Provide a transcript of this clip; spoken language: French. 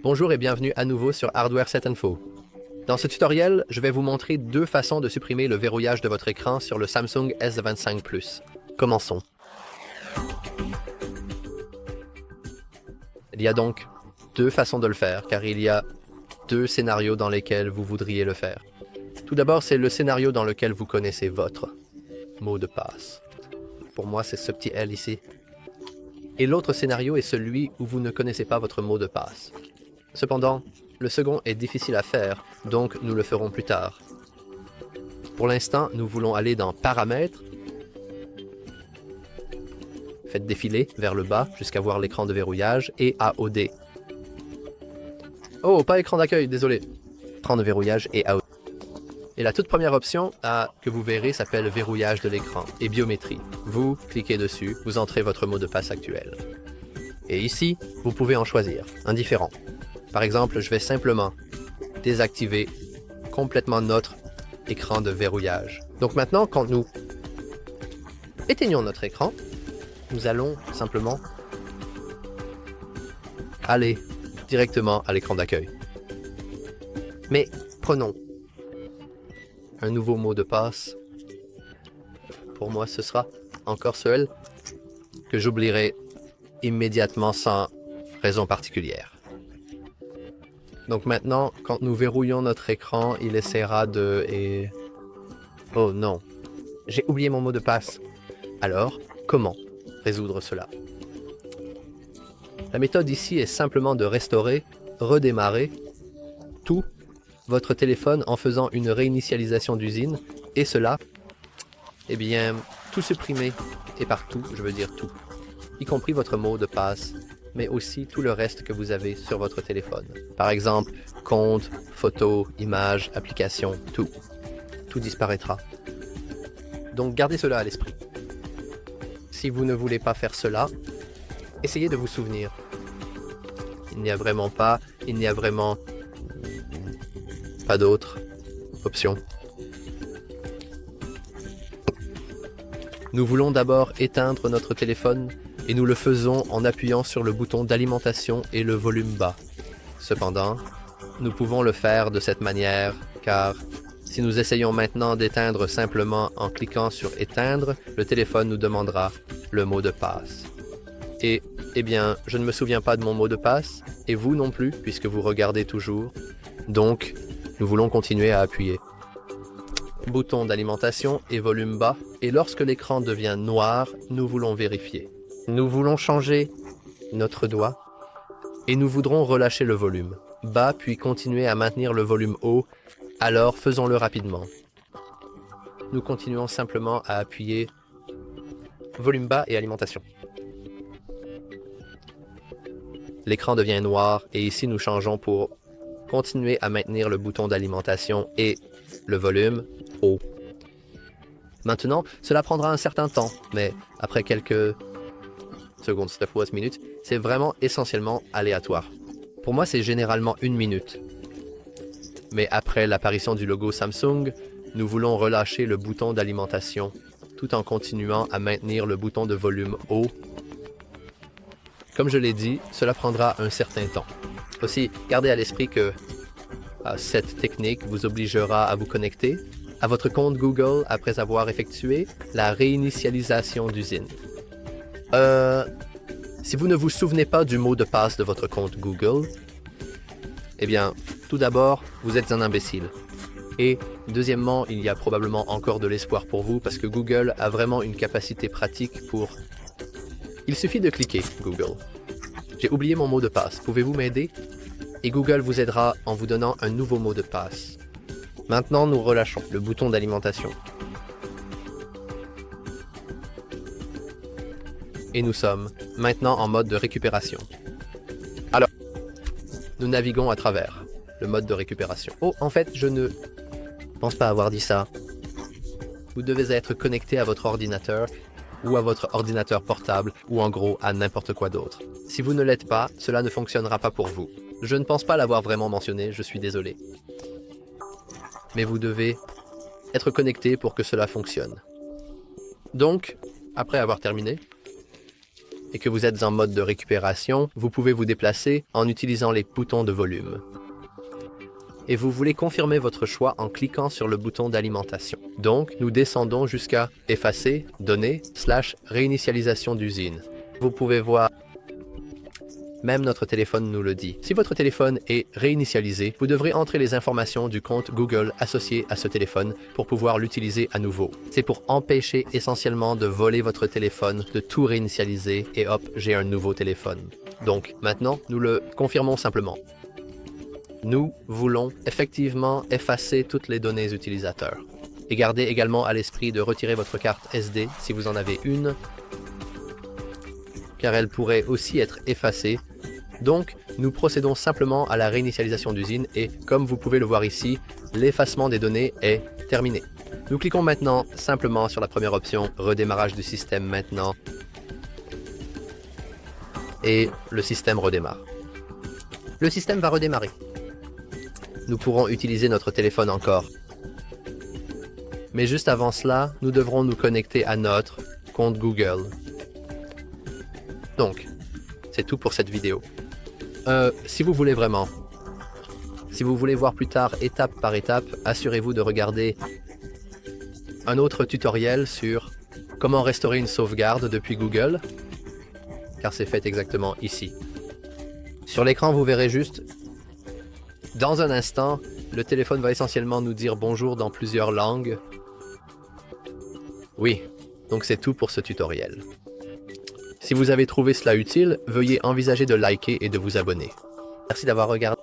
Bonjour et bienvenue à nouveau sur Hardware Set Info. Dans ce tutoriel, je vais vous montrer deux façons de supprimer le verrouillage de votre écran sur le Samsung S25 Plus. Commençons. Il y a donc deux façons de le faire, car il y a deux scénarios dans lesquels vous voudriez le faire. Tout d'abord, c'est le scénario dans lequel vous connaissez votre mot de passe. Pour moi, c'est ce petit L ici. Et l'autre scénario est celui où vous ne connaissez pas votre mot de passe. Cependant, le second est difficile à faire, donc nous le ferons plus tard. Pour l'instant, nous voulons aller dans Paramètres. Faites défiler vers le bas jusqu'à voir l'écran de verrouillage et AOD. Oh, pas écran d'accueil, désolé. Écran de verrouillage et AOD. Et la toute première option que vous verrez s'appelle Verrouillage de l'écran et Biométrie. Vous cliquez dessus, vous entrez votre mot de passe actuel. Et ici, vous pouvez en choisir un différent. Par exemple, je vais simplement désactiver complètement notre écran de verrouillage. Donc maintenant, quand nous éteignons notre écran, nous allons simplement aller directement à l'écran d'accueil. Mais prenons un nouveau mot de passe. Pour moi, ce sera encore seul que j'oublierai immédiatement sans raison particulière. Donc maintenant, quand nous verrouillons notre écran, il essaiera de... Oh non, j'ai oublié mon mot de passe. Alors, comment résoudre cela? La méthode ici est simplement de restaurer, redémarrer tout votre téléphone en faisant une réinitialisation d'usine, et cela, eh bien, tout supprimer, et partout, je veux dire tout, y compris votre mot de passe, mais aussi tout le reste que vous avez sur votre téléphone. Par exemple, compte, photos, images, applications, tout. Tout disparaîtra. Donc gardez cela à l'esprit. Si vous ne voulez pas faire cela, essayez de vous souvenir. Il n'y a vraiment pas d'autre option. Nous voulons d'abord éteindre notre téléphone et nous le faisons en appuyant sur le bouton d'alimentation et le volume bas. Cependant, nous pouvons le faire de cette manière car si nous essayons maintenant d'éteindre simplement en cliquant sur éteindre, le téléphone nous demandera le mot de passe. Et, eh bien, je ne me souviens pas de mon mot de passe et vous non plus puisque vous regardez toujours. Donc, nous voulons continuer à appuyer. Bouton d'alimentation et volume bas, et lorsque l'écran devient noir, nous voulons vérifier. Nous voulons changer notre doigt, et nous voudrons relâcher le volume bas, puis continuer à maintenir le volume haut, alors faisons-le rapidement. Nous continuons simplement à appuyer volume bas et alimentation. L'écran devient noir, et ici nous changeons pour continuer à maintenir le bouton d'alimentation et le volume haut. Maintenant, cela prendra un certain temps, mais après quelques secondes, minutes, c'est vraiment essentiellement aléatoire. Pour moi, c'est généralement 1 minute. Mais après l'apparition du logo Samsung, nous voulons relâcher le bouton d'alimentation tout en continuant à maintenir le bouton de volume haut. Comme je l'ai dit, cela prendra un certain temps. Aussi, gardez à l'esprit que cette technique vous obligera à vous connecter à votre compte Google après avoir effectué la réinitialisation d'usine. Si vous ne vous souvenez pas du mot de passe de votre compte Google, eh bien, tout d'abord, vous êtes un imbécile. Et deuxièmement, il y a probablement encore de l'espoir pour vous parce que Google a vraiment une capacité pratique pour... Il suffit de cliquer Google. J'ai oublié mon mot de passe, pouvez-vous m'aider? Et Google vous aidera en vous donnant un nouveau mot de passe. Maintenant, nous relâchons le bouton d'alimentation. Et nous sommes maintenant en mode de récupération. Alors, nous naviguons à travers le mode de récupération. Oh, en fait, je ne pense pas avoir dit ça. Vous devez être connecté à votre ordinateur ou à votre ordinateur portable ou en gros à n'importe quoi d'autre. Si vous ne l'êtes pas, cela ne fonctionnera pas pour vous. Je ne pense pas l'avoir vraiment mentionné, je suis désolé. Mais vous devez être connecté pour que cela fonctionne. Donc, après avoir terminé, et que vous êtes en mode de récupération, vous pouvez vous déplacer en utilisant les boutons de volume. Et vous voulez confirmer votre choix en cliquant sur le bouton d'alimentation. Donc, nous descendons jusqu'à effacer, données, / réinitialisation d'usine. Vous pouvez voir, même notre téléphone nous le dit. Si votre téléphone est réinitialisé, vous devrez entrer les informations du compte Google associé à ce téléphone pour pouvoir l'utiliser à nouveau. C'est pour empêcher essentiellement de voler votre téléphone, de tout réinitialiser et hop, j'ai un nouveau téléphone. Donc, maintenant, nous le confirmons simplement. Nous voulons effectivement effacer toutes les données utilisateurs. Et gardez également à l'esprit de retirer votre carte SD si vous en avez une, car elle pourrait aussi être effacée. Donc, nous procédons simplement à la réinitialisation d'usine et, comme vous pouvez le voir ici, l'effacement des données est terminé. Nous cliquons maintenant simplement sur la première option, redémarrage du système maintenant, et le système redémarre. Le système va redémarrer. Nous pourrons utiliser notre téléphone encore. Mais juste avant cela, nous devrons nous connecter à notre compte Google. Donc, c'est tout pour cette vidéo. Si vous voulez vraiment, si vous voulez voir plus tard étape par étape, assurez-vous de regarder un autre tutoriel sur comment restaurer une sauvegarde depuis Google, car c'est fait exactement ici. Sur l'écran, vous verrez juste, dans un instant, le téléphone va essentiellement nous dire bonjour dans plusieurs langues. Oui, donc c'est tout pour ce tutoriel. Si vous avez trouvé cela utile, veuillez envisager de liker et de vous abonner. Merci d'avoir regardé.